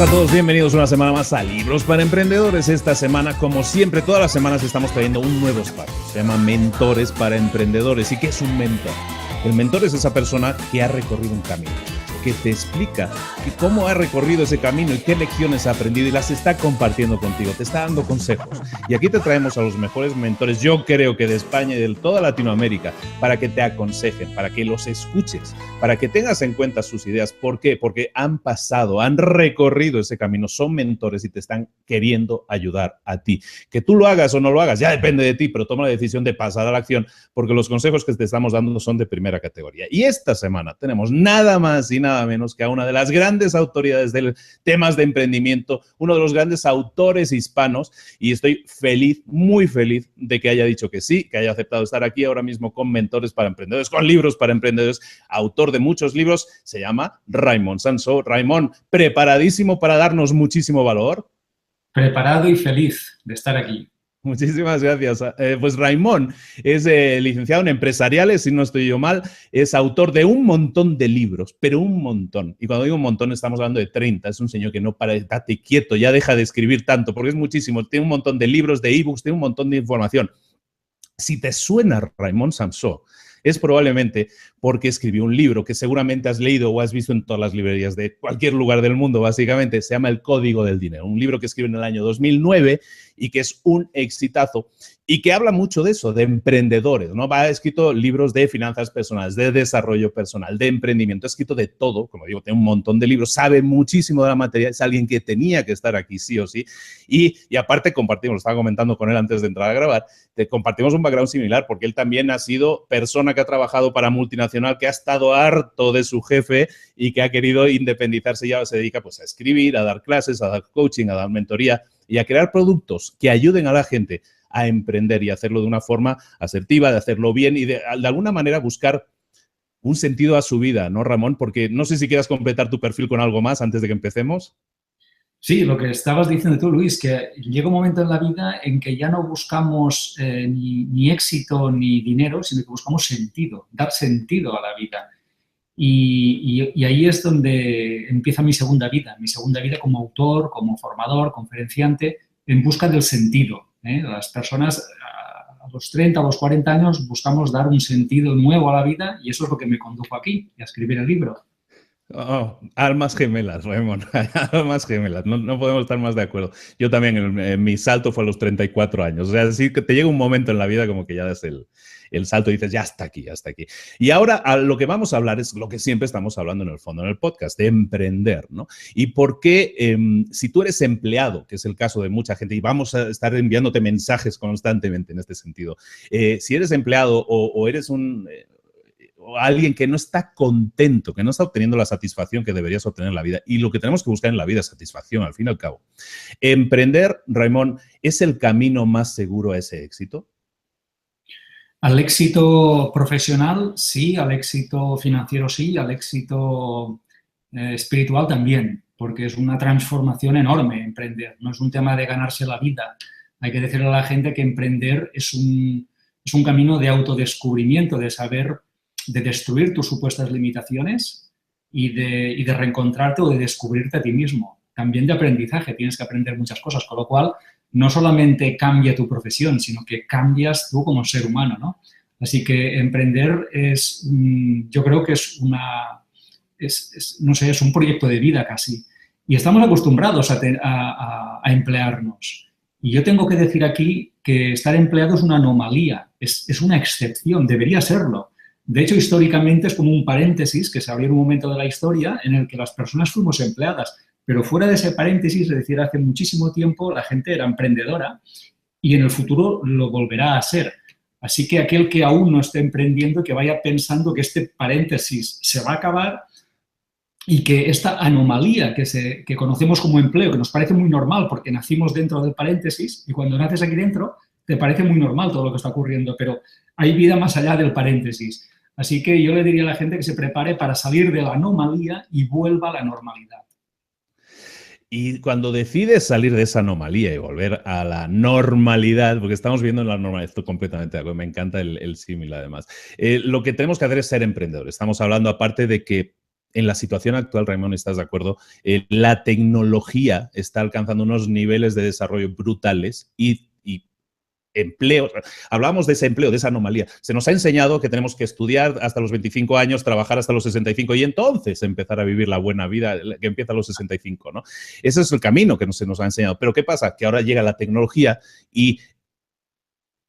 buenas a todos, bienvenidos una semana más a Libros para Emprendedores. Esta semana, como siempre, todas las semanas estamos trayendo un nuevo espacio. Se llama Mentores para Emprendedores. ¿Y qué es un mentor? El mentor es esa persona que ha recorrido un camino, que te explica cómo ha recorrido ese camino y qué lecciones ha aprendido y las está compartiendo contigo, te está dando consejos. Y aquí te traemos a los mejores mentores, yo creo que de España y de toda Latinoamérica, para que te aconsejen, para que los escuches, para que tengas en cuenta sus ideas. ¿Por qué? Porque han pasado, han recorrido ese camino, son mentores y te están queriendo ayudar a ti. Que tú lo hagas o no lo hagas, ya depende de ti, pero toma la decisión de pasar a la acción, porque los consejos que te estamos dando son de primera categoría. Y esta semana tenemos nada más y nada menos que a una de las grandes autoridades de temas de emprendimiento, uno de los grandes autores hispanos, y estoy feliz, muy feliz de que haya dicho que sí, que haya aceptado estar aquí ahora mismo con Mentores para Emprendedores, con Libros para Emprendedores, autor de muchos libros, se llama Raimon Sansó. Raimon, ¿preparadísimo para darnos muchísimo valor? Preparado y feliz de estar aquí. Muchísimas gracias. Pues Raimon es licenciado en empresariales, si no estoy yo mal, es autor de un montón de libros, pero un montón. Y cuando digo un montón estamos hablando de 30. Es un señor que no para, estate quieto, ya deja de escribir tanto, porque es muchísimo. Tiene un montón de libros, de ebooks, tiene un montón de información. Si te suena Raimon Sansó, es probablemente porque escribió un libro que seguramente has leído o has visto en todas las librerías de cualquier lugar del mundo, básicamente. Se llama El Código del Dinero, un libro que escribe en el año 2009 y que es un exitazo y que habla mucho de eso, de emprendedores, ¿no? Ha escrito libros de finanzas personales, de desarrollo personal, de emprendimiento, ha escrito de todo, como digo, tiene un montón de libros, sabe muchísimo de la materia, es alguien que tenía que estar aquí sí o sí, y aparte compartimos, lo estaba comentando con él antes de entrar a grabar, compartimos un background similar, porque él también ha sido persona que ha trabajado para multinacional, que ha estado harto de su jefe y que ha querido independizarse y ahora se dedica pues a escribir, a dar clases, a dar coaching, a dar mentoría y a crear productos que ayuden a la gente a emprender y hacerlo de una forma asertiva, de hacerlo bien y de alguna manera buscar un sentido a su vida, ¿no, Ramón? Porque no sé si quieras completar tu perfil con algo más antes de que empecemos. Sí, lo que estabas diciendo tú, Luis, que llega un momento en la vida en que ya no buscamos ni éxito ni dinero, sino que buscamos sentido, dar sentido a la vida. Y ahí es donde empieza mi segunda vida como autor, como formador, conferenciante, en busca del sentido. Las personas a los 30, a los 40 años buscamos dar un sentido nuevo a la vida y eso es lo que me condujo aquí, a escribir el libro. Oh, almas gemelas, Raimon, almas gemelas, no podemos estar más de acuerdo. Yo también, mi salto fue a los 34 años, o sea, así que te llega un momento en la vida como que ya das el salto y dices, ya está aquí, ya está aquí. Y ahora a lo que vamos a hablar es lo que siempre estamos hablando en el fondo, en el podcast, de emprender, ¿no? Y por qué, si tú eres empleado, que es el caso de mucha gente, y vamos a estar enviándote mensajes constantemente en este sentido, si eres empleado o eres o alguien que no está contento, que no está obteniendo la satisfacción que deberías obtener en la vida. Y lo que tenemos que buscar en la vida es satisfacción, al fin y al cabo. Emprender, Raimon, ¿es el camino más seguro a ese éxito? Al éxito profesional, sí. Al éxito financiero, sí. Al éxito espiritual también, porque es una transformación enorme emprender. No es un tema de ganarse la vida. Hay que decirle a la gente que emprender es un camino de autodescubrimiento, de saber, de destruir tus supuestas limitaciones y de reencontrarte o de descubrirte a ti mismo. También de aprendizaje, tienes que aprender muchas cosas, con lo cual no solamente cambia tu profesión, sino que cambias tú como ser humano, ¿no? Así que emprender yo creo que es un proyecto de vida casi. Y estamos acostumbrados a emplearnos. Y yo tengo que decir aquí que estar empleado es una anomalía, es una excepción, debería serlo. De hecho, históricamente es como un paréntesis que se abrió en un momento de la historia en el que las personas fuimos empleadas. Pero fuera de ese paréntesis, es decir, hace muchísimo tiempo la gente era emprendedora y en el futuro lo volverá a ser. Así que aquel que aún no esté emprendiendo, que vaya pensando que este paréntesis se va a acabar y que esta anomalía que conocemos como empleo, que nos parece muy normal porque nacimos dentro del paréntesis y cuando naces aquí dentro te parece muy normal todo lo que está ocurriendo, pero hay vida más allá del paréntesis. Así que yo le diría a la gente que se prepare para salir de la anomalía y vuelva a la normalidad. Y cuando decides salir de esa anomalía y volver a la normalidad, porque estamos viendo en la normalidad, esto completamente de acuerdo, me encanta el símil además, lo que tenemos que hacer es ser emprendedores. Estamos hablando aparte de que en la situación actual, Raimon, ¿estás de acuerdo? La tecnología está alcanzando unos niveles de desarrollo brutales y empleo, hablamos de ese empleo, de esa anomalía. Se nos ha enseñado que tenemos que estudiar hasta los 25 años, trabajar hasta los 65 y entonces empezar a vivir la buena vida que empieza a los 65, ¿no? Ese es el camino que se nos ha enseñado. Pero ¿qué pasa? Que ahora llega la tecnología y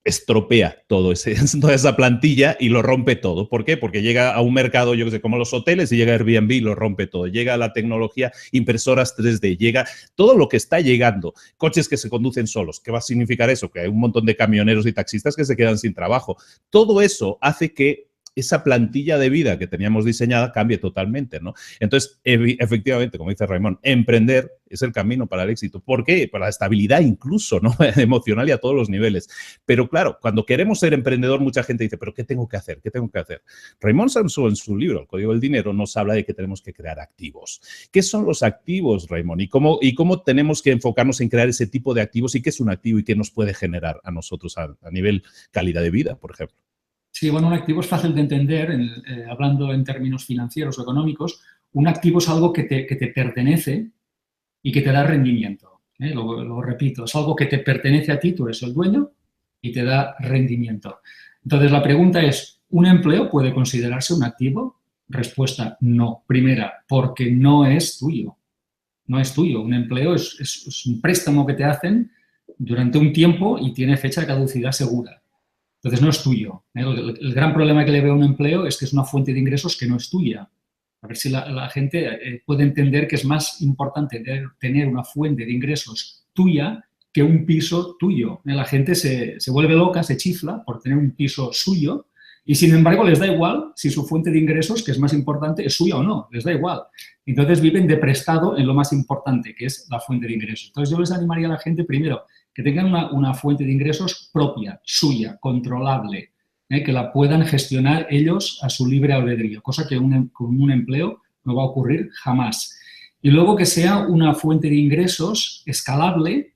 estropea toda esa plantilla y lo rompe todo. ¿Por qué? Porque llega a un mercado, yo que sé, como los hoteles, y llega Airbnb y lo rompe todo. Llega la tecnología, impresoras 3D, llega todo lo que está llegando. Coches que se conducen solos. ¿Qué va a significar eso? Que hay un montón de camioneros y taxistas que se quedan sin trabajo. Todo eso hace que esa plantilla de vida que teníamos diseñada cambie totalmente, ¿no? Entonces, efectivamente, como dice Raimon, emprender es el camino para el éxito. ¿Por qué? Para la estabilidad incluso, ¿no? Emocional y a todos los niveles. Pero claro, cuando queremos ser emprendedor, mucha gente dice, ¿pero qué tengo que hacer? ¿Qué tengo que hacer? Raymond Samson, en su libro, El Código del Dinero, nos habla de que tenemos que crear activos. ¿Qué son los activos, Raymond? ¿Y cómo tenemos que enfocarnos en crear ese tipo de activos? ¿Y qué es un activo y qué nos puede generar a nosotros a nivel calidad de vida, por ejemplo? Sí, bueno, un activo es fácil de entender, hablando en términos financieros o económicos. Un activo es algo que te pertenece y que te da rendimiento. Lo repito, es algo que te pertenece a ti, tú eres el dueño y te da rendimiento. Entonces, la pregunta es, ¿un empleo puede considerarse un activo? Respuesta, no. Primera, porque no es tuyo. No es tuyo. Un empleo es un préstamo que te hacen durante un tiempo y tiene fecha de caducidad segura. Entonces, no es tuyo. El gran problema que le veo a un empleo es que es una fuente de ingresos que no es tuya. A ver si la gente puede entender que es más importante tener una fuente de ingresos tuya que un piso tuyo. La gente se vuelve loca, se chifla por tener un piso suyo y, sin embargo, les da igual si su fuente de ingresos, que es más importante, es suya o no. Les da igual. Entonces, viven de prestado en lo más importante, que es la fuente de ingresos. Entonces, yo les animaría a la gente, primero, que tengan una fuente de ingresos propia, suya, controlable, que la puedan gestionar ellos a su libre albedrío, cosa que con un empleo no va a ocurrir jamás. Y luego que sea una fuente de ingresos escalable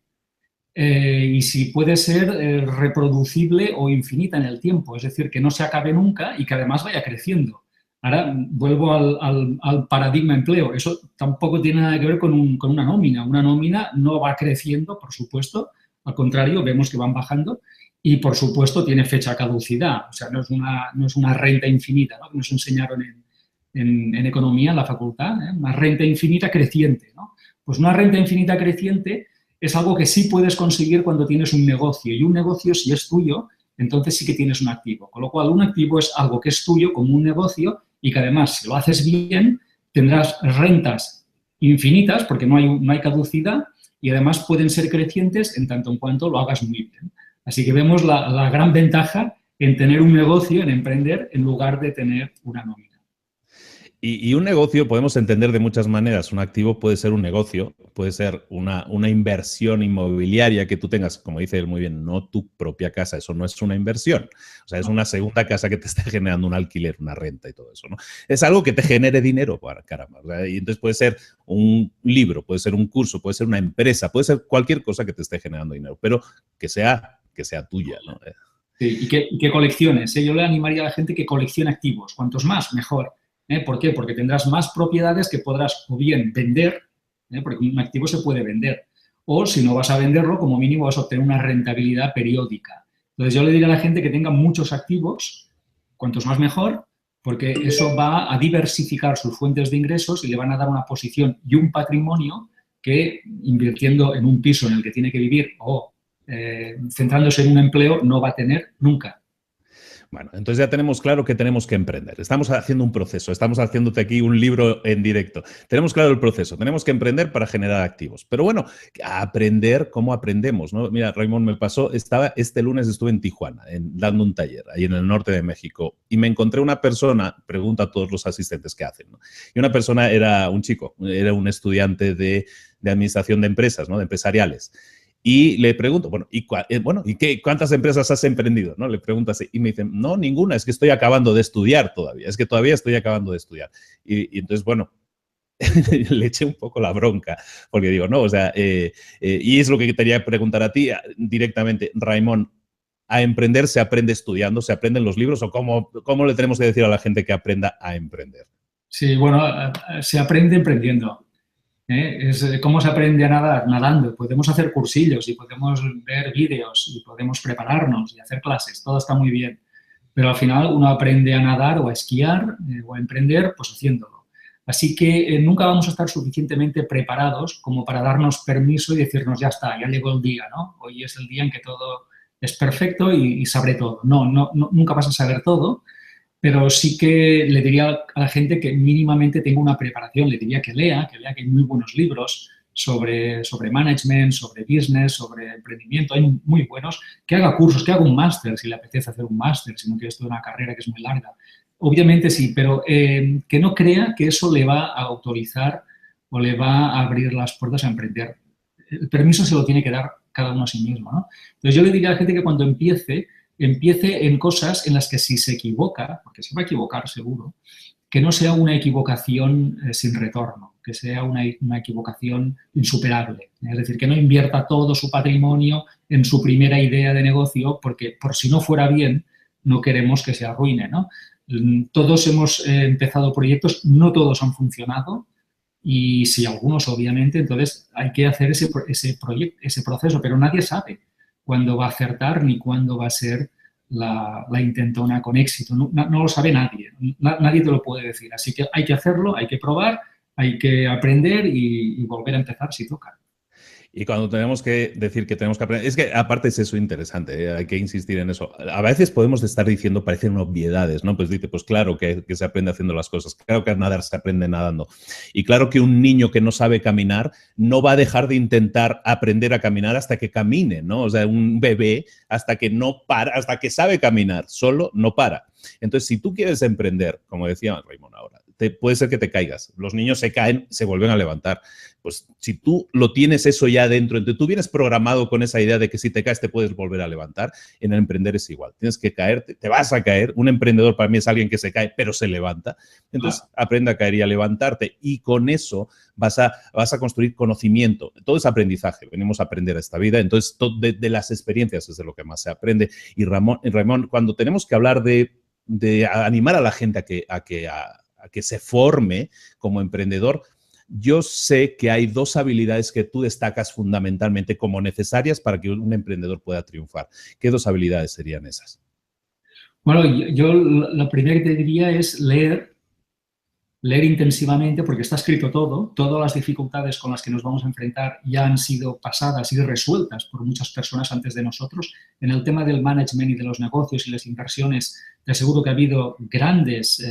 y si puede ser reproducible o infinita en el tiempo, es decir, que no se acabe nunca y que además vaya creciendo. Ahora vuelvo al paradigma empleo. Eso tampoco tiene nada que ver con una nómina. Una nómina no va creciendo, por supuesto. Al contrario, vemos que van bajando y, por supuesto, tiene fecha de caducidad. O sea, no es una renta infinita, ¿no? Que nos enseñaron en economía en la facultad, una renta infinita creciente, ¿no? Pues una renta infinita creciente es algo que sí puedes conseguir cuando tienes un negocio. Y un negocio, si es tuyo, entonces sí que tienes un activo. Con lo cual, un activo es algo que es tuyo como un negocio y que además, si lo haces bien, tendrás rentas infinitas porque no hay caducidad y además pueden ser crecientes en tanto en cuanto lo hagas muy bien. Así que vemos la gran ventaja en tener un negocio, en emprender, en lugar de tener una nómina. Y un negocio podemos entender de muchas maneras. Un activo puede ser un negocio, puede ser una inversión inmobiliaria que tú tengas, como dice él muy bien, no tu propia casa. Eso no es una inversión. O sea, es una segunda casa que te está generando un alquiler, una renta y todo eso, ¿no? Es algo que te genere dinero, caramba. O sea, y entonces puede ser un libro, puede ser un curso, puede ser una empresa, puede ser cualquier cosa que te esté generando dinero, pero que sea tuya, ¿no? Sí, y que colecciones. Yo le animaría a la gente que coleccione activos. Cuantos más, mejor. ¿Por qué? Porque tendrás más propiedades que podrás o bien vender, porque un activo se puede vender, o si no vas a venderlo, como mínimo vas a obtener una rentabilidad periódica. Entonces yo le diría a la gente que tenga muchos activos, cuantos más mejor, porque eso va a diversificar sus fuentes de ingresos y le van a dar una posición y un patrimonio que, invirtiendo en un piso en el que tiene que vivir o centrándose en un empleo, no va a tener nunca. Bueno, entonces ya tenemos claro que tenemos que emprender. Estamos haciendo un proceso, estamos haciéndote aquí un libro en directo. Tenemos claro el proceso, tenemos que emprender para generar activos. Pero bueno, aprender, ¿cómo aprendemos? ¿No? Mira, Raimon, me pasó, este lunes estuve en Tijuana, dando un taller, ahí en el norte de México, y me encontré una persona, pregunta a todos los asistentes qué hacen, ¿no? Y una persona era un chico, era un estudiante de administración de empresas, ¿no? De empresariales. Y le pregunto, ¿cuántas empresas has emprendido? ¿No? Le pregunto así. Y me dicen, no, ninguna, es que estoy acabando de estudiar todavía. Es que todavía estoy acabando de estudiar. Y entonces, bueno, le eché un poco la bronca, porque digo, no, o sea, y es lo que quería preguntar a ti directamente, Raimon, ¿a emprender se aprende estudiando, se aprende en los libros o cómo le tenemos que decir a la gente que aprenda a emprender? Sí, bueno, se aprende emprendiendo. Es cómo se aprende a nadar, nadando. Podemos hacer cursillos y podemos ver vídeos y podemos prepararnos y hacer clases. Todo está muy bien. Pero al final uno aprende a nadar o a esquiar o a emprender pues haciéndolo. Así que nunca vamos a estar suficientemente preparados como para darnos permiso y decirnos ya está, ya llegó el día, ¿no? Hoy es el día en que todo es perfecto y sabré todo. No, nunca vas a saber todo, pero sí que le diría a la gente que mínimamente tenga una preparación, le diría que lea que hay muy buenos libros sobre management, sobre business, sobre emprendimiento, hay muy buenos, que haga cursos, que haga un máster si le apetece hacer un máster, si no quiere estudiar una carrera que es muy larga. Obviamente sí, pero que no crea que eso le va a autorizar o le va a abrir las puertas a emprender. El permiso se lo tiene que dar cada uno a sí mismo, ¿no? Entonces yo le diría a la gente que cuando empiece en cosas en las que si se equivoca, porque se va a equivocar seguro, que no sea una equivocación sin retorno, que sea una equivocación insuperable. Es decir, que no invierta todo su patrimonio en su primera idea de negocio, porque por si no fuera bien, no queremos que se arruine, ¿no? Todos hemos empezado proyectos, no todos han funcionado, y si algunos, obviamente, entonces hay que hacer ese proceso, pero nadie sabe cuándo va a acertar ni cuándo va a ser la intentona con éxito. No lo sabe nadie, nadie te lo puede decir. Así que hay que hacerlo, hay que probar, hay que aprender y volver a empezar si toca. Y cuando tenemos que decir que tenemos que aprender, es que aparte es eso interesante, ¿eh? Hay que insistir en eso. A veces podemos estar diciendo, parecen obviedades, ¿no? Pues dice, pues claro que se aprende haciendo las cosas, claro que a nadar se aprende nadando. Y claro que un niño que no sabe caminar no va a dejar de intentar aprender a caminar hasta que camine, ¿no? O sea, un bebé hasta que no para, hasta que sabe caminar, solo no para. Entonces, si tú quieres emprender, como decía Raimon ahora, puede ser que te caigas. Los niños se caen, se vuelven a levantar. Pues si tú lo tienes eso ya dentro, entonces tú vienes programado con esa idea de que si te caes te puedes volver a levantar, en el emprender es igual. Tienes que caer, te vas a caer. Un emprendedor para mí es alguien que se cae, pero se levanta. Entonces aprende a caer y a levantarte y con eso vas a construir conocimiento. Todo es aprendizaje. Venimos a aprender a esta vida. Entonces de las experiencias es de lo que más se aprende. Y Raimon, cuando tenemos que hablar de animar a la gente a que se forme como emprendedor, yo sé que hay dos habilidades que tú destacas fundamentalmente como necesarias para que un emprendedor pueda triunfar. ¿Qué dos habilidades serían esas? Bueno, yo lo primero que te diría es leer intensivamente, porque está escrito todo, todas las dificultades con las que nos vamos a enfrentar ya han sido pasadas y resueltas por muchas personas antes de nosotros. En el tema del management y de los negocios y las inversiones, te aseguro que ha habido grandes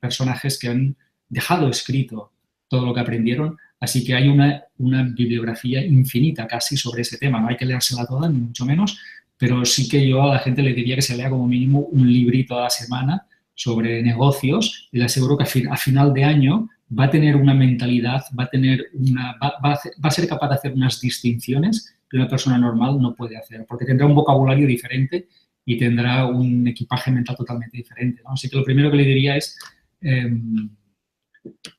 personajes que han dejado escrito todo lo que aprendieron, así que hay una bibliografía infinita casi sobre ese tema. No hay que leérsela toda, ni mucho menos, pero sí que yo a la gente le diría que se lea como mínimo un librito a la semana sobre negocios y le aseguro que a final de año va a tener una mentalidad, va a ser capaz de hacer unas distinciones que una persona normal no puede hacer, porque tendrá un vocabulario diferente y tendrá un equipaje mental totalmente diferente, ¿no? Así que lo primero que le diría es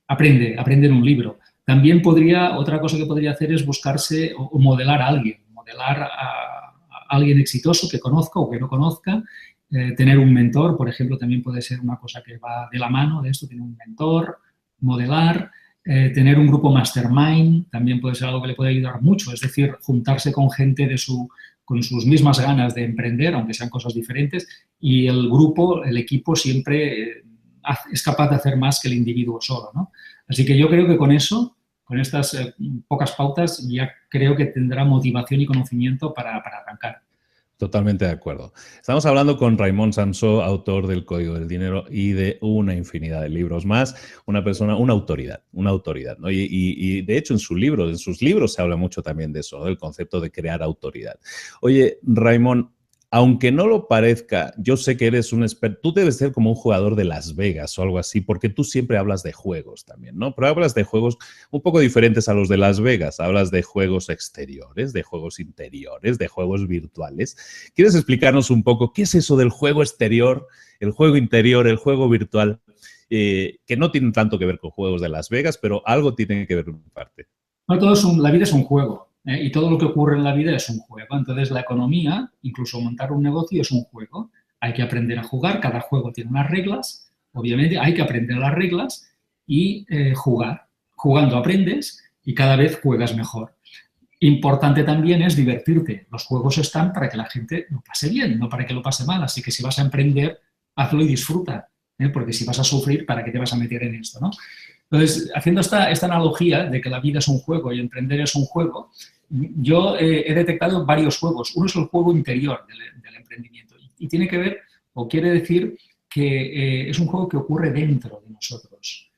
aprende en un libro. También otra cosa que podría hacer es buscarse o modelar a alguien, modelar a alguien exitoso que conozca o que no conozca. Tener un mentor, por ejemplo, también puede ser una cosa que va de la mano de esto, tener un mentor, modelar, tener un grupo mastermind, también puede ser algo que le puede ayudar mucho, es decir, juntarse con gente con sus mismas ganas de emprender, aunque sean cosas diferentes, y el grupo, el equipo siempre es capaz de hacer más que el individuo solo, ¿no? Así que yo creo que con eso, con estas pocas pautas, ya creo que tendrá motivación y conocimiento para arrancar. Totalmente de acuerdo. Estamos hablando con Raimon Samsó, autor del Código del Dinero y de una infinidad de libros más, una persona, una autoridad, ¿no? Y de hecho en sus libros se habla mucho también de eso, ¿no? Del concepto de crear autoridad. Oye, Raimon, aunque no lo parezca, yo sé que eres un experto, tú debes ser como un jugador de Las Vegas o algo así, porque tú siempre hablas de juegos también, ¿no? Pero hablas de juegos un poco diferentes a los de Las Vegas, hablas de juegos exteriores, de juegos interiores, de juegos virtuales. ¿Quieres explicarnos un poco qué es eso del juego exterior, el juego interior, el juego virtual, que no tienen tanto que ver con juegos de Las Vegas, pero algo tiene que ver en parte? No, la vida es un juego. Y todo lo que ocurre en la vida es un juego. Entonces, la economía, incluso montar un negocio, es un juego. Hay que aprender a jugar, cada juego tiene unas reglas, obviamente hay que aprender las reglas y jugar. Jugando aprendes y cada vez juegas mejor. Importante también es divertirte. Los juegos están para que la gente lo pase bien, no para que lo pase mal. Así que si vas a emprender, hazlo y disfruta. Porque si vas a sufrir, ¿para qué te vas a meter en esto, no? Entonces, haciendo esta analogía de que la vida es un juego y emprender es un juego, yo he detectado varios juegos. Uno es el juego interior del emprendimiento y tiene que ver, o quiere decir, que es un juego que ocurre dentro de nosotros.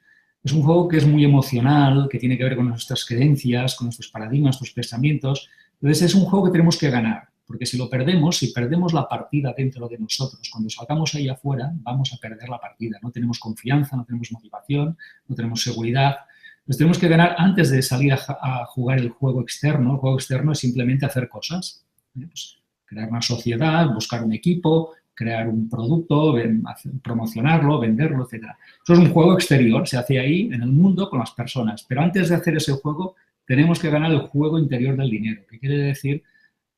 Es un juego que es muy emocional, que tiene que ver con nuestras creencias, con nuestros paradigmas, nuestros pensamientos. Entonces, es un juego que tenemos que ganar, porque si lo perdemos, si perdemos la partida dentro de nosotros, cuando salgamos ahí afuera, vamos a perder la partida. No tenemos confianza, no tenemos motivación, no tenemos seguridad. Entonces, tenemos que ganar antes de salir a jugar el juego externo. El juego externo es simplemente hacer cosas. Pues, crear una sociedad, buscar un equipo, crear un producto, promocionarlo, venderlo, etc. Eso es un juego exterior, se hace ahí, en el mundo, con las personas. Pero antes de hacer ese juego, tenemos que ganar el juego interior del dinero, que quiere decir,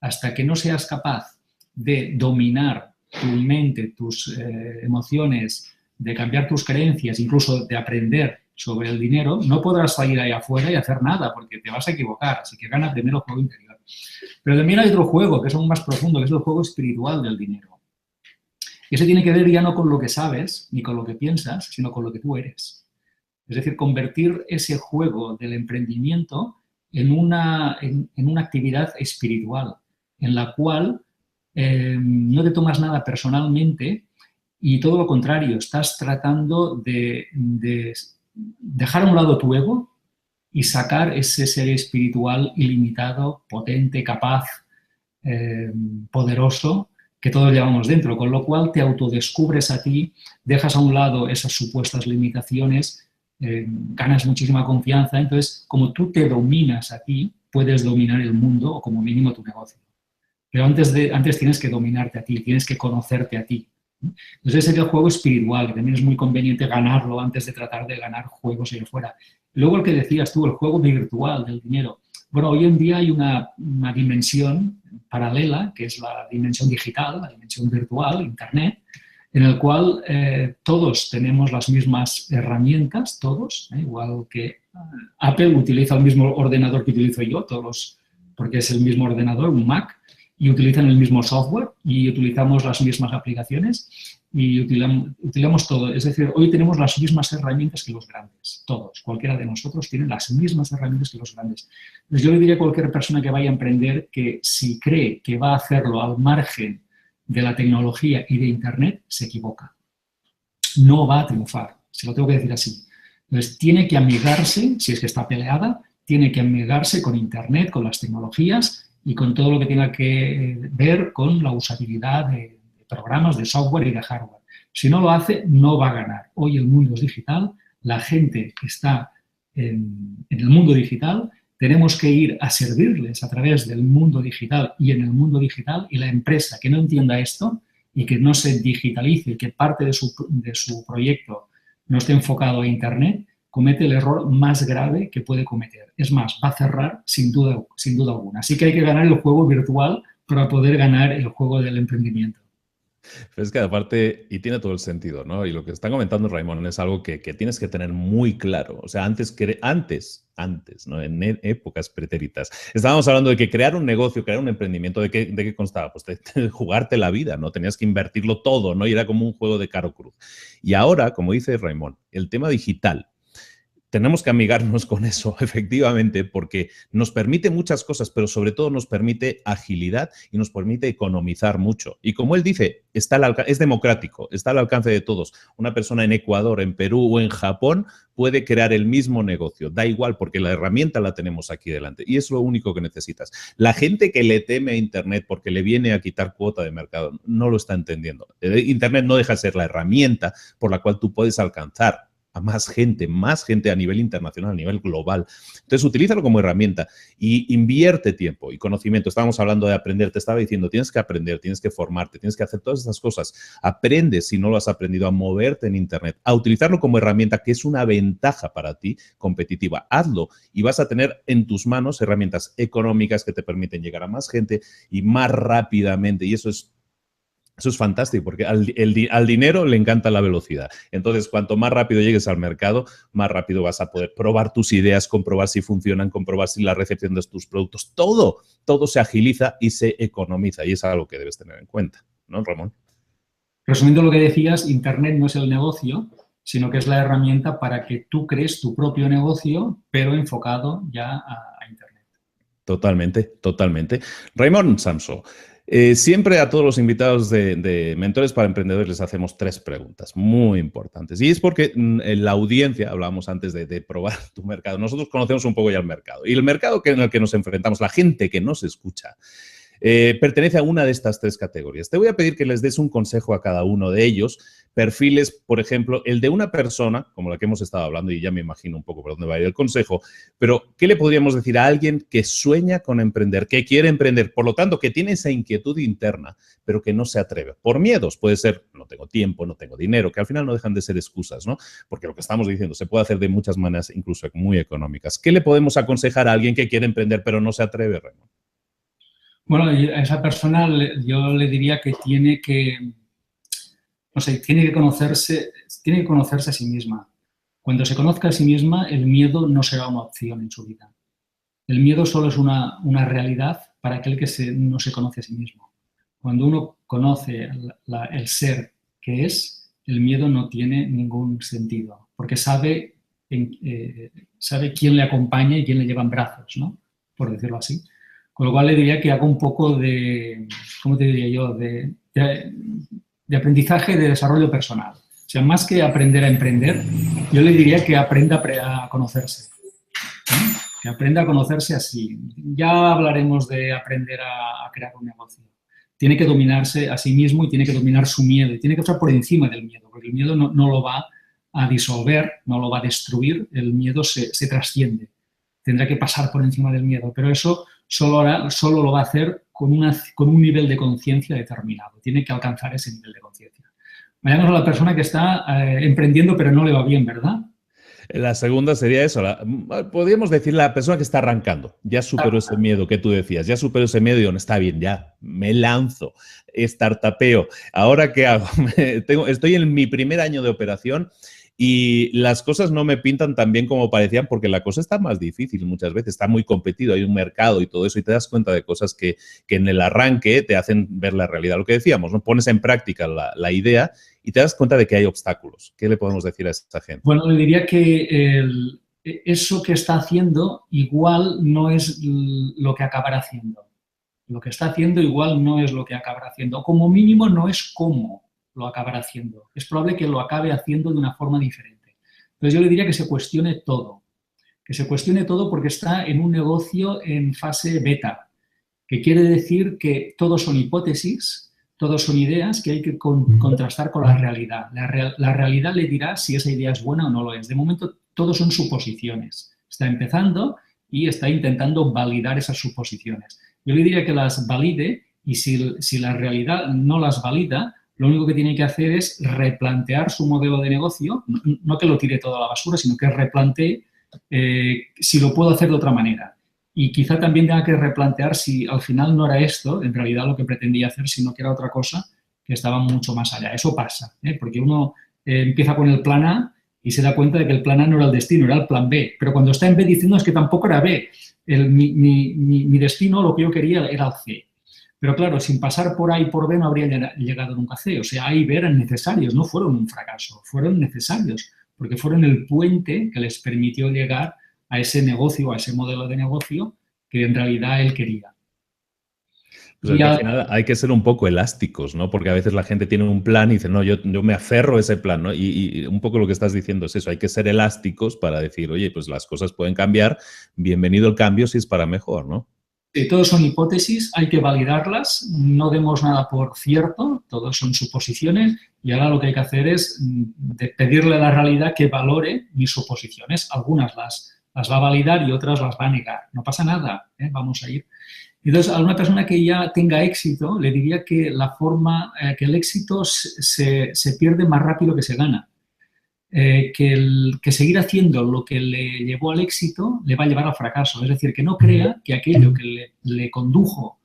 hasta que no seas capaz de dominar tu mente, tus emociones, de cambiar tus creencias, incluso de aprender sobre el dinero, no podrás salir ahí afuera y hacer nada, porque te vas a equivocar. Así que gana primero el juego interior. Pero también hay otro juego, que es aún más profundo, que es el juego espiritual del dinero. Y eso tiene que ver ya no con lo que sabes, ni con lo que piensas, sino con lo que tú eres. Es decir, convertir ese juego del emprendimiento en una actividad espiritual, en la cual no te tomas nada personalmente y todo lo contrario, estás tratando de dejar a un lado tu ego y sacar ese ser espiritual ilimitado, potente, capaz, poderoso, que todos llevamos dentro, con lo cual te autodescubres a ti, dejas a un lado esas supuestas limitaciones, ganas muchísima confianza. Entonces, como tú te dominas a ti, puedes dominar el mundo o como mínimo tu negocio. Pero antes tienes que dominarte a ti, tienes que conocerte a ti. Entonces, ese es el juego espiritual, que también es muy conveniente ganarlo antes de tratar de ganar juegos ahí afuera. Luego, el que decías tú, el juego virtual del dinero. Bueno, hoy en día hay una dimensión paralela, que es la dimensión digital, la dimensión virtual, Internet, en el cual todos tenemos las mismas herramientas, todos, igual que Apple utiliza el mismo ordenador que utilizo yo, todos, porque es el mismo ordenador, un Mac, y utilizan el mismo software y utilizamos las mismas aplicaciones y utilizamos todo. Es decir, hoy tenemos las mismas herramientas que los grandes, todos. Cualquiera de nosotros tiene las mismas herramientas que los grandes. Entonces, yo le diría a cualquier persona que vaya a emprender que si cree que va a hacerlo al margen de la tecnología y de Internet, se equivoca. No va a triunfar, se lo tengo que decir así. Entonces, tiene que amigarse, si es que está peleada, tiene que amigarse con Internet, con las tecnologías y con todo lo que tenga que ver con la usabilidad de programas, de software y de hardware. Si no lo hace, no va a ganar. Hoy el mundo es digital, la gente está en el mundo digital, tenemos que ir a servirles a través del mundo digital y en el mundo digital, y la empresa que no entienda esto y que no se digitalice y que parte de su proyecto no esté enfocado a Internet, comete el error más grave que puede cometer. Es más, va a cerrar sin duda alguna. Así que hay que ganar el juego virtual para poder ganar el juego del emprendimiento. Pero es que aparte, y tiene todo el sentido, ¿no? Y lo que está comentando Raimon es algo que tienes que tener muy claro. O sea, antes, ¿no? En épocas pretéritas, estábamos hablando de que crear un negocio, crear un emprendimiento, ¿de qué constaba? Pues de jugarte la vida, ¿no? Tenías que invertirlo todo, ¿no? Y era como un juego de caro cruz. Y ahora, como dice Raimon, el tema digital, tenemos que amigarnos con eso, efectivamente, porque nos permite muchas cosas, pero sobre todo nos permite agilidad y nos permite economizar mucho. Y como él dice, es democrático, está al alcance de todos. Una persona en Ecuador, en Perú o en Japón puede crear el mismo negocio. Da igual, porque la herramienta la tenemos aquí delante y es lo único que necesitas. La gente que le teme a Internet porque le viene a quitar cuota de mercado no lo está entendiendo. Internet no deja de ser la herramienta por la cual tú puedes alcanzar a más gente a nivel internacional, a nivel global. Entonces, utilízalo como herramienta y invierte tiempo y conocimiento. Estábamos hablando de aprender, te estaba diciendo, tienes que aprender, tienes que formarte, tienes que hacer todas esas cosas. Aprende, si no lo has aprendido, a moverte en Internet, a utilizarlo como herramienta, que es una ventaja para ti competitiva. Hazlo y vas a tener en tus manos herramientas económicas que te permiten llegar a más gente y más rápidamente. Y eso es Eso es fantástico, porque al dinero le encanta la velocidad. Entonces, cuanto más rápido llegues al mercado, más rápido vas a poder probar tus ideas, comprobar si funcionan, comprobar si la recepción de tus productos, todo se agiliza y se economiza. Y es algo que debes tener en cuenta, ¿no, Ramón? Resumiendo lo que decías, Internet no es el negocio, sino que es la herramienta para que tú crees tu propio negocio, pero enfocado ya a Internet. Totalmente, totalmente. Raimon Samso, siempre a todos los invitados de Mentores para Emprendedores les hacemos 3 preguntas muy importantes. Y es porque en la audiencia, hablábamos antes de probar tu mercado, nosotros conocemos un poco ya el mercado. Y el mercado en el que nos enfrentamos, la gente que nos escucha, pertenece a una de estas 3 categorías. Te voy a pedir que les des un consejo a cada uno de ellos. Perfiles, por ejemplo, el de una persona, como la que hemos estado hablando, y ya me imagino un poco por dónde va a ir el consejo, pero ¿qué le podríamos decir a alguien que sueña con emprender, que quiere emprender, por lo tanto, que tiene esa inquietud interna, pero que no se atreve? Por miedos, puede ser, no tengo tiempo, no tengo dinero, que al final no dejan de ser excusas, ¿no? Porque lo que estamos diciendo se puede hacer de muchas maneras, incluso muy económicas. ¿Qué le podemos aconsejar a alguien que quiere emprender, pero no se atreve, Raymond? Bueno, a esa persona yo le diría que tiene que, no sé, tiene que conocerse a sí misma. Cuando se conozca a sí misma, el miedo no será una opción en su vida. El miedo solo es una realidad para aquel que no se conoce a sí mismo. Cuando uno conoce el ser que es, el miedo no tiene ningún sentido, porque sabe quién le acompaña y quién le lleva en brazos, ¿no? Por decirlo así. Con lo cual le diría que haga un poco de, ¿cómo te diría yo?, de aprendizaje de desarrollo personal. O sea, más que aprender a emprender, yo le diría que aprenda a conocerse. ¿No? Que aprenda a conocerse así. Ya hablaremos de aprender a crear un negocio. Tiene que dominarse a sí mismo y tiene que dominar su miedo. Y tiene que estar por encima del miedo, porque el miedo no lo va a disolver, no lo va a destruir. El miedo se trasciende. Tendrá que pasar por encima del miedo, pero eso solo lo va a hacer con un nivel de conciencia determinado. Tiene que alcanzar ese nivel de conciencia. Vayamos a la persona que está emprendiendo pero no le va bien, ¿verdad? La segunda sería eso, podríamos decir la persona que está arrancando, ya superó ese miedo que tú decías, ya superó ese miedo y no está bien, ya me lanzo, startupeo. ¿Ahora qué hago? Estoy en mi primer año de operación y las cosas no me pintan tan bien como parecían porque la cosa está más difícil muchas veces, está muy competido, hay un mercado y todo eso y te das cuenta de cosas que en el arranque te hacen ver la realidad. Lo que decíamos, ¿no? Pones en práctica la idea y te das cuenta de que hay obstáculos. ¿Qué le podemos decir a esa gente? Bueno, le diría que eso que está haciendo igual no es lo que acabará haciendo. Lo que está haciendo igual no es lo que acabará haciendo. Como mínimo no es cómo lo acabará haciendo. Es probable que lo acabe haciendo de una forma diferente. Entonces yo le diría que se cuestione todo. Que se cuestione todo porque está en un negocio en fase beta, que quiere decir que todos son hipótesis, todos son ideas que hay que contrastar con la realidad. La realidad le dirá si esa idea es buena o no lo es. De momento, todos son suposiciones. Está empezando y está intentando validar esas suposiciones. Yo le diría que las valide y si la realidad no las valida, lo único que tiene que hacer es replantear su modelo de negocio, no que lo tire todo a la basura, sino que replantee si lo puedo hacer de otra manera. Y quizá también tenga que replantear si al final no era esto, en realidad lo que pretendía hacer, sino que era otra cosa que estaba mucho más allá. Eso pasa, porque uno empieza con el plan A y se da cuenta de que el plan A no era el destino, era el plan B. Pero cuando está en B diciendo es que tampoco era B. Mi destino, lo que yo quería, era el C. Pero claro, sin pasar por A y por B no habría llegado nunca a C. O sea, A y B eran necesarios, no fueron un fracaso, fueron necesarios, porque fueron el puente que les permitió llegar a ese negocio, a ese modelo de negocio que en realidad él quería. Pues al final hay que ser un poco elásticos, ¿no? Porque a veces la gente tiene un plan y dice, no, yo me aferro a ese plan, ¿no? Y un poco lo que estás diciendo es eso, hay que ser elásticos para decir, oye, pues las cosas pueden cambiar, bienvenido el cambio si es para mejor, ¿no? Sí, todos son hipótesis, hay que validarlas, no demos nada por cierto, todos son suposiciones y ahora lo que hay que hacer es pedirle a la realidad que valore mis suposiciones. Algunas las va a validar y otras las va a negar. No pasa nada, vamos a ir. Entonces, a una persona que ya tenga éxito, le diría que que el éxito se pierde más rápido que se gana. Que seguir haciendo lo que le llevó al éxito le va a llevar al fracaso. Es decir, que no crea que aquello que le condujo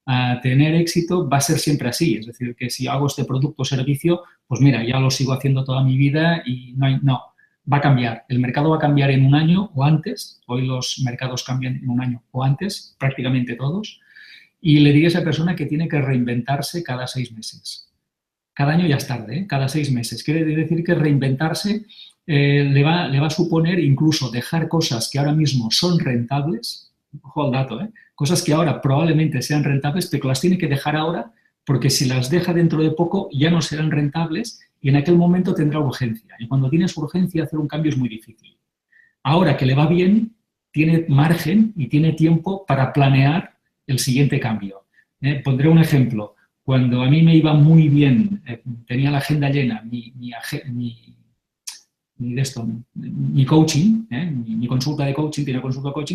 a tener éxito va a ser siempre así. Es decir, que si hago este producto o servicio, pues mira, ya lo sigo haciendo toda mi vida y no, va a cambiar. El mercado va a cambiar en un año o antes. Hoy los mercados cambian en un año o antes, prácticamente todos. Y le diría a esa persona que tiene que reinventarse cada 6 meses. Cada año ya es tarde, ¿eh? Cada 6 meses. Quiere decir que reinventarse le va a suponer incluso dejar cosas que ahora mismo son rentables, ojo al dato, cosas que ahora probablemente sean rentables, pero que las tiene que dejar ahora porque si las deja dentro de poco ya no serán rentables y en aquel momento tendrá urgencia. Y cuando tienes urgencia, hacer un cambio es muy difícil. Ahora que le va bien, tiene margen y tiene tiempo para planear el siguiente cambio. Pondré un ejemplo. Cuando a mí me iba muy bien, tenía la agenda llena, mi coaching, mi consulta de coaching,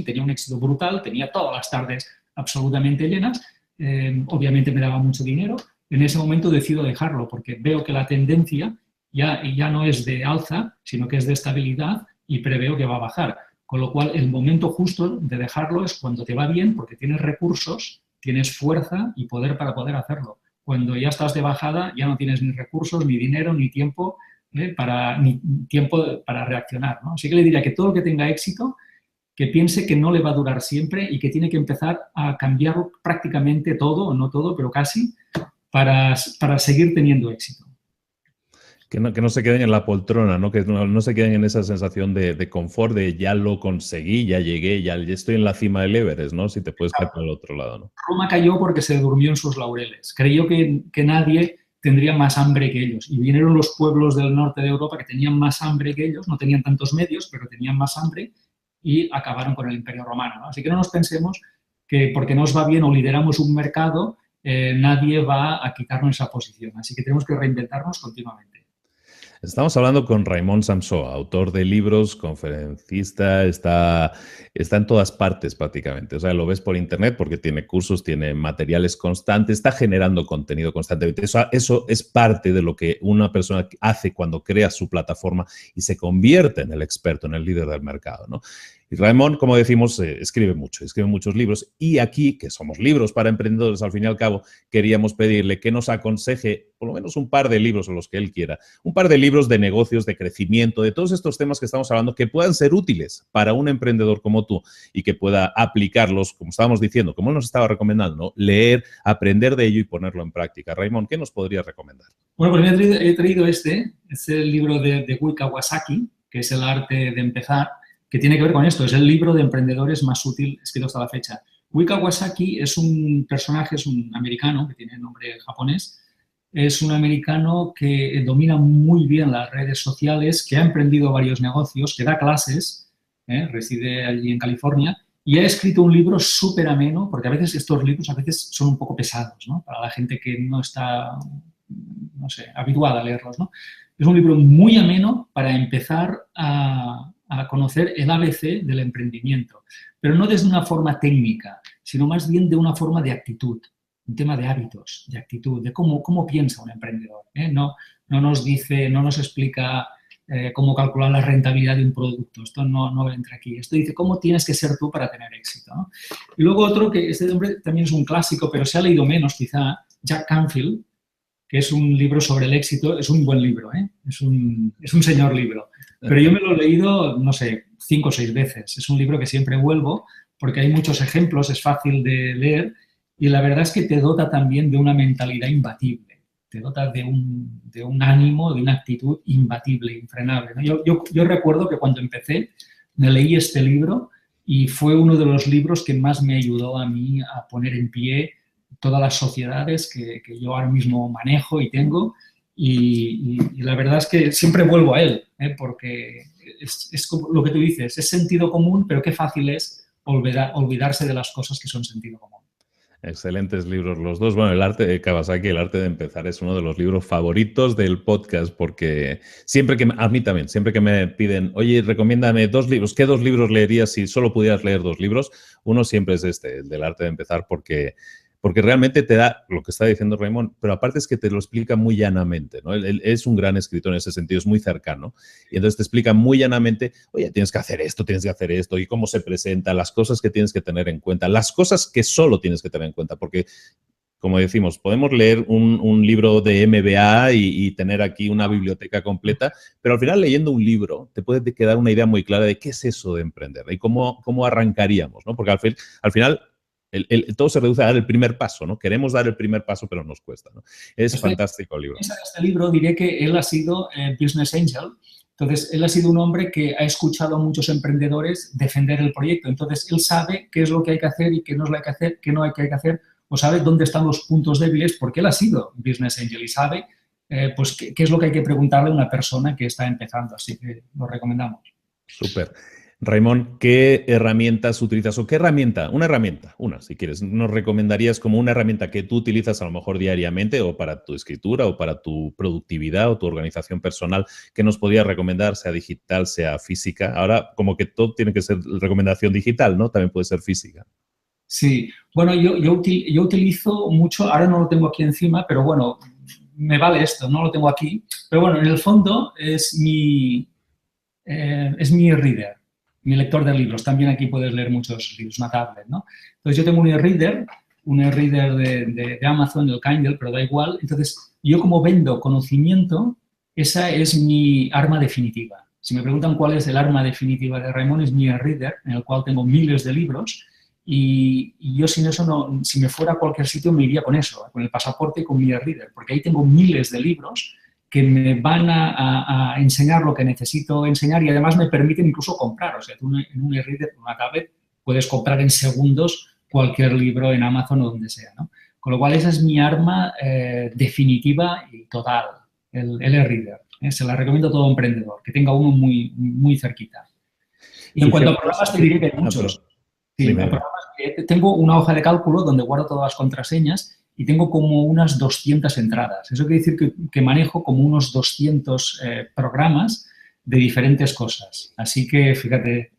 tenía un éxito brutal, tenía todas las tardes absolutamente llenas, obviamente me daba mucho dinero. En ese momento decido dejarlo porque veo que la tendencia ya no es de alza, sino que es de estabilidad y preveo que va a bajar. Con lo cual, el momento justo de dejarlo es cuando te va bien porque tienes recursos, tienes fuerza y poder para poder hacerlo. Cuando ya estás de bajada, ya no tienes ni recursos, ni dinero, ni tiempo para reaccionar, ¿no? Así que le diría que todo lo que tenga éxito, que piense que no le va a durar siempre y que tiene que empezar a cambiar prácticamente todo, o no todo, pero casi, para seguir teniendo éxito. Que no se queden en la poltrona, ¿no? Que no se queden en esa sensación de confort, de ya lo conseguí, ya llegué, ya estoy en la cima del Everest, ¿no? Si te puedes caer por el otro lado, ¿no? Roma cayó porque se durmió en sus laureles. Creyó que nadie tendría más hambre que ellos. Y vinieron los pueblos del norte de Europa que tenían más hambre que ellos, no tenían tantos medios, pero tenían más hambre y acabaron con el Imperio Romano, ¿no? Así que no nos pensemos que porque nos va bien o lideramos un mercado, nadie va a quitarnos esa posición. Así que tenemos que reinventarnos continuamente. Estamos hablando con Raimon Samsó, autor de libros, conferencista, está en todas partes prácticamente. O sea, lo ves por internet porque tiene cursos, tiene materiales constantes, está generando contenido constantemente. Eso es parte de lo que una persona hace cuando crea su plataforma y se convierte en el experto, en el líder del mercado, ¿no? Y Raimon, como decimos, escribe muchos libros. Y aquí, que somos libros para emprendedores, al fin y al cabo, queríamos pedirle que nos aconseje por lo menos un par de libros o los que él quiera. Un par de libros de negocios, de crecimiento, de todos estos temas que estamos hablando, que puedan ser útiles para un emprendedor como tú y que pueda aplicarlos, como estábamos diciendo, como él nos estaba recomendando, ¿no? Leer, aprender de ello y ponerlo en práctica. Raimon, ¿qué nos podrías recomendar? Bueno, pues he traído es el libro de Guy Kawasaki, que es El arte de empezar, que tiene que ver con esto. Es el libro de emprendedores más útil escrito hasta la fecha. Guy Kawasaki es un personaje, es un americano que tiene nombre japonés. Es un americano que domina muy bien las redes sociales, que ha emprendido varios negocios, que da clases, reside allí en California, y ha escrito un libro súper ameno, porque a veces estos libros son un poco pesados, ¿no? Para la gente que no está, no sé, habituada a leerlos, ¿no? Es un libro muy ameno para empezar a conocer el ABC del emprendimiento, pero no desde una forma técnica, sino más bien de una forma de actitud, un tema de hábitos, de actitud, de cómo piensa un emprendedor. No nos explica cómo calcular la rentabilidad de un producto, esto no entra aquí. Esto dice cómo tienes que ser tú para tener éxito, ¿no? Y luego otro, que este hombre también es un clásico, pero se ha leído menos quizá, Jack Canfield, que es un libro sobre el éxito. Es un buen libro, es un señor libro. Pero yo me lo he leído, no sé, 5 o 6 veces. Es un libro que siempre vuelvo porque hay muchos ejemplos, es fácil de leer y la verdad es que te dota también de una mentalidad imbatible. Te dota de un ánimo, de una actitud imbatible, infrenable, ¿no? Yo recuerdo que cuando empecé me leí este libro y fue uno de los libros que más me ayudó a mí a poner en pie todas las sociedades que yo ahora mismo manejo y tengo. Y la verdad es que siempre vuelvo a él, porque es como lo que tú dices, es sentido común, pero qué fácil es olvidarse de las cosas que son sentido común. Excelentes libros los dos. Bueno, el arte de Kawasaki, el arte de empezar, es uno de los libros favoritos del podcast porque a mí también, siempre que me piden, oye, recomiéndame 2 libros, ¿qué 2 libros leerías si solo pudieras leer 2 libros? Uno siempre es el del arte de empezar porque porque realmente te da lo que está diciendo Raimon, pero aparte es que te lo explica muy llanamente, ¿no? Él es un gran escritor en ese sentido, es muy cercano, y entonces te explica muy llanamente, oye, tienes que hacer esto, y cómo se presenta, las cosas que tienes que tener en cuenta, las cosas que solo tienes que tener en cuenta, porque como decimos, podemos leer un libro de MBA y tener aquí una biblioteca completa, pero al final leyendo un libro te puede quedar una idea muy clara de qué es eso de emprender y cómo arrancaríamos, ¿no? Porque al final todo se reduce a dar el primer paso, ¿no? Queremos dar el primer paso, pero nos cuesta, ¿no? Es fantástico el libro. Este libro diré que él ha sido Business Angel. Entonces, él ha sido un hombre que ha escuchado a muchos emprendedores defender el proyecto. Entonces, él sabe qué es lo que hay que hacer y qué no es lo que hay que hacer, qué no hay que hacer, o sabe dónde están los puntos débiles, porque él ha sido Business Angel y sabe pues qué es lo que hay que preguntarle a una persona que está empezando. Así que lo recomendamos. Súper. Raimon, ¿qué herramientas utilizas o qué herramienta? Una, si quieres, nos recomendarías como una herramienta que tú utilizas a lo mejor diariamente o para tu escritura o para tu productividad o tu organización personal que nos podrías recomendar, sea digital, sea física? Ahora, como que todo tiene que ser recomendación digital, ¿no? También puede ser física. Sí, bueno, yo utilizo mucho, ahora no lo tengo aquí encima, pero bueno, me vale esto, no lo tengo aquí, pero bueno, en el fondo es mi e-reader, mi lector de libros. También aquí puedes leer muchos libros, una tablet, ¿no? Entonces, yo tengo un e-reader de Amazon, el Kindle, pero da igual. Entonces, yo como vendo conocimiento, esa es mi arma definitiva. Si me preguntan cuál es el arma definitiva de Raimon, es mi e-reader, en el cual tengo miles de libros. Y yo sin eso, si me fuera a cualquier sitio, me iría con eso, con el pasaporte y con mi e-reader, porque ahí tengo miles de libros que me van a enseñar lo que necesito enseñar y además me permiten incluso comprar. O sea, tú en un e-reader, en una tablet, puedes comprar en segundos cualquier libro en Amazon o donde sea, ¿no? Con lo cual, esa es mi arma definitiva y total, el e-reader. Se la recomiendo a todo emprendedor, que tenga uno muy, muy cerquita. Y en cuanto a programas, te diré que hay muchos. Sí, tengo una hoja de cálculo donde guardo todas las contraseñas y tengo como unas 200 entradas. Eso quiere decir que manejo como unos 200 programas de diferentes cosas. Así que, fíjate.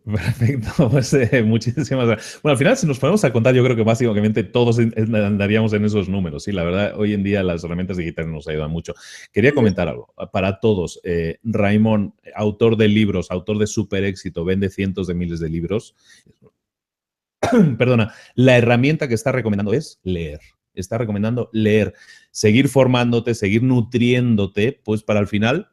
Perfecto, pues muchísimas gracias. Bueno, al final, si nos ponemos a contar, yo creo que básicamente todos andaríamos en esos números. Sí, la verdad, hoy en día las herramientas digitales nos ayudan mucho. Quería comentar algo para todos. Raimon, autor de libros, autor de súper éxito, vende cientos de miles de libros. Perdona, la herramienta que está recomendando es leer. Está recomendando leer, seguir formándote, seguir nutriéndote, pues para al final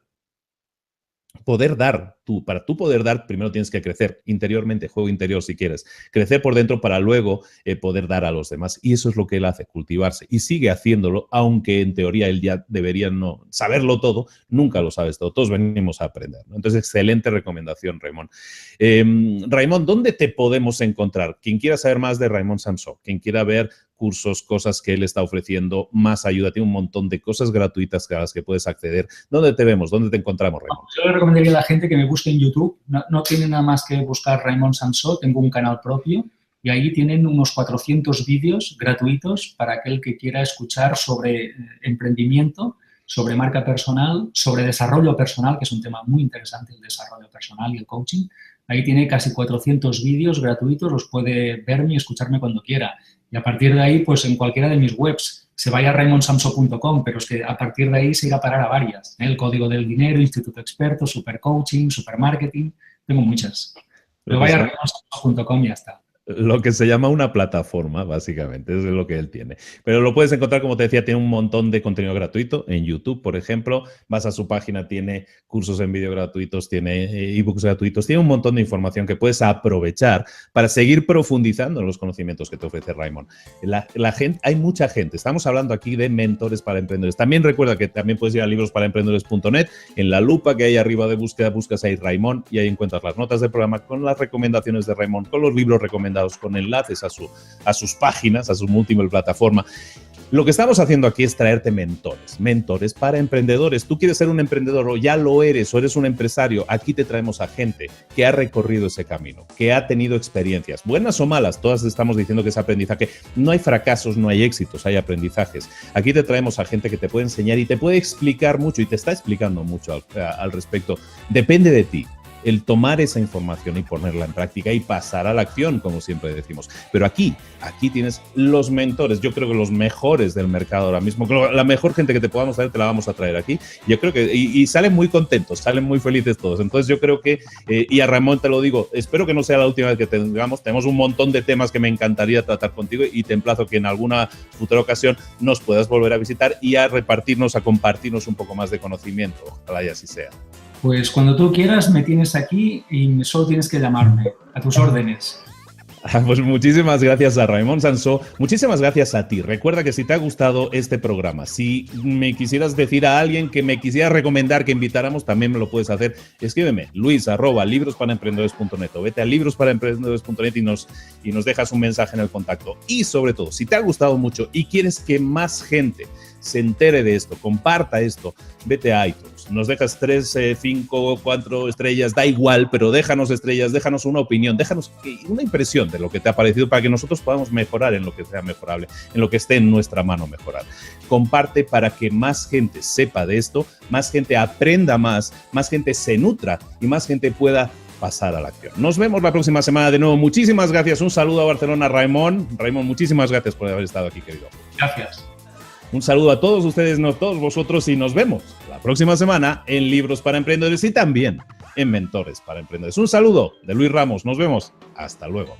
poder dar. Para tú poder dar, primero tienes que crecer interiormente, juego interior si quieres, crecer por dentro para luego poder dar a los demás. Y eso es lo que él hace, cultivarse. Y sigue haciéndolo, aunque en teoría él ya debería no saberlo todo, nunca lo sabes todo. Todos venimos a aprender, ¿no? Entonces, excelente recomendación, Raimon. Raimon, ¿dónde te podemos encontrar? Quien quiera saber más de Raimon Samsó, quien quiera ver cursos, cosas que él está ofreciendo, más ayuda, tiene un montón de cosas gratuitas a las que puedes acceder. ¿Dónde te vemos? ¿Dónde te encontramos, Raimon? Yo le recomendaría a la gente que me busque en YouTube. No tienen nada más que buscar Raimon Samsó. Tengo un canal propio y ahí tienen unos 400 vídeos gratuitos para aquel que quiera escuchar sobre emprendimiento, sobre marca personal, sobre desarrollo personal, que es un tema muy interesante, el desarrollo personal y el coaching. Ahí tiene casi 400 vídeos gratuitos, los puede verme y escucharme cuando quiera. Y a partir de ahí, pues en cualquiera de mis webs, se vaya a raimonsamso.com, pero es que a partir de ahí se irá a parar a varias. El Código del Dinero, Instituto Experto, Super Coaching, Super Marketing, tengo muchas. Pero vaya a raimonsamso.com y ya está. Lo que se llama una plataforma, básicamente, eso es lo que él tiene. Pero lo puedes encontrar, como te decía, tiene un montón de contenido gratuito en YouTube, por ejemplo. Vas a su página, tiene cursos en vídeo gratuitos, tiene ebooks gratuitos, tiene un montón de información que puedes aprovechar para seguir profundizando en los conocimientos que te ofrece Raimon. La gente, hay mucha gente. Estamos hablando aquí de mentores para emprendedores. También recuerda que también puedes ir a librosparaemprendedores.net. En la lupa que hay arriba de búsqueda, buscas ahí Raimon y ahí encuentras las notas del programa con las recomendaciones de Raimon, con los libros recomendados, con enlaces a sus páginas, a su múltiple plataforma. Lo que estamos haciendo aquí es traerte mentores para emprendedores. Tú quieres ser un emprendedor o ya lo eres o eres un empresario, aquí te traemos a gente que ha recorrido ese camino, que ha tenido experiencias, buenas o malas, todas estamos diciendo que es aprendizaje. No hay fracasos, no hay éxitos, hay aprendizajes. Aquí te traemos a gente que te puede enseñar y te puede explicar mucho y te está explicando mucho al respecto. Depende de ti. el tomar esa información y ponerla en práctica y pasar a la acción, como siempre decimos. Pero aquí tienes los mentores, yo creo que los mejores del mercado ahora mismo, la mejor gente que te podamos traer, te la vamos a traer aquí. Yo creo que, y salen muy contentos, salen muy felices todos. Entonces yo creo que, y a Ramón te lo digo, espero que no sea la última vez que tenemos un montón de temas que me encantaría tratar contigo y te emplazo que en alguna futura ocasión nos puedas volver a visitar y a repartirnos, a compartirnos un poco más de conocimiento. Ojalá y así sea. Pues cuando tú quieras me tienes aquí y solo tienes que llamarme, a tus órdenes. Pues muchísimas gracias a Raimon Sansó, muchísimas gracias a ti. Recuerda que si te ha gustado este programa, si me quisieras decir a alguien que me quisiera recomendar que invitáramos, también me lo puedes hacer. Escríbeme, luis@librosparaemprendedores.net o vete a librosparaemprendedores.net y nos dejas un mensaje en el contacto. Y sobre todo, si te ha gustado mucho y quieres que más gente se entere de esto, comparta esto, vete a iTunes. Nos dejas 3, 5, 4 estrellas, da igual, pero déjanos estrellas, déjanos una opinión, déjanos una impresión de lo que te ha parecido para que nosotros podamos mejorar en lo que sea mejorable, en lo que esté en nuestra mano mejorar. Comparte para que más gente sepa de esto, más gente aprenda más gente se nutra y más gente pueda pasar a la acción. Nos vemos la próxima semana de nuevo. Muchísimas gracias. Un saludo a Barcelona, Raimon. Raimon, muchísimas gracias por haber estado aquí, querido. Gracias. Un saludo a todos ustedes, no todos vosotros, y nos vemos la próxima semana en Libros para Emprendedores y también en Mentores para Emprendedores. Un saludo de Luis Ramos. Nos vemos. Hasta luego.